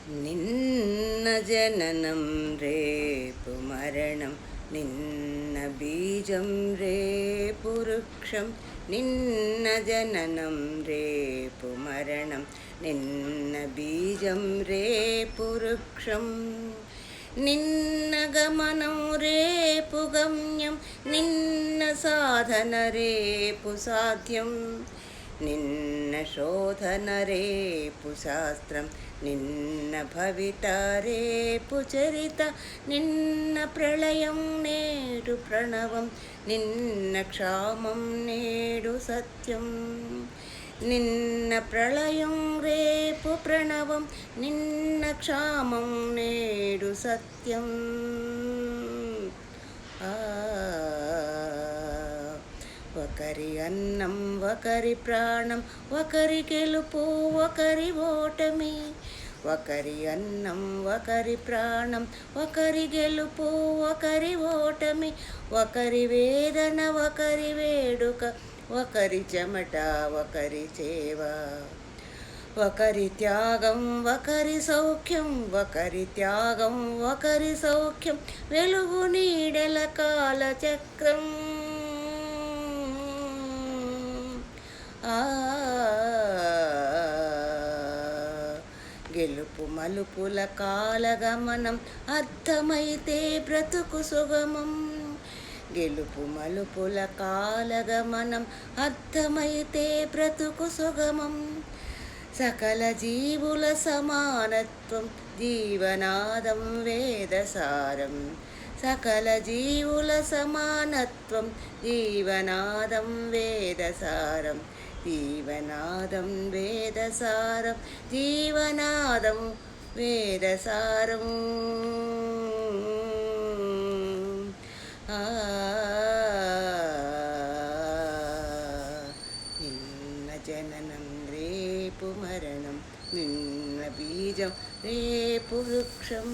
నిన్న జననం రేపు మరణం, నిన్న బీజం రేపు వృక్షం. నిన్న జననం రేపు మరణం, నిన్న బీజం రేపు వృక్షం. నిన్న గమనం రేపు గమ్యం, నిన్న సాధన రేపు సాధ్యం. నిన్న శోధన రేపు శాస్త్రం, నిన్న భవిత రేపు చరిత. నిన్న ప్రళయం నేడు ప్రణవం, నిన్న క్షామం నేడు సత్యం. నిన్న ప్రళయం రేపు ప్రణవం, నిన్న క్షామం నేడు సత్యం. ఒకరి అన్నం ఒకరి ప్రాణం, ఒకరి గెలుపు ఒకరి ఓటమి. ఒకరి అన్నం ఒకరి ప్రాణం, ఒకరి గెలుపు ఒకరి ఓటమి. ఒకరి వేదన ఒకరి వేడుక, ఒకరి చెమట ఒకరి సేవ. ఒకరి త్యాగం ఒకరి సౌఖ్యం, ఒకరి త్యాగం ఒకరి సౌఖ్యం. వెలుగు నీడల కాల చక్రం. గెలుపు మలుపుల కాలగమనం, అర్థమైతే బ్రతుకు సుగమం. గెలుపు మలుపుల కాలగమనం, అర్థమైతే బ్రతుకు సుగమం. సకల జీవుల సమానత్వం, జీవనాదం వేదసారం. సకల జీవుల సమానత్వం, జీవనాదం వేదసారం. జీవనాదం వేదసారం, జీవనాదం వేదసారం. నిన్న జననం రేపు మరణం, నిన్న బీజం రేపు వృక్షం.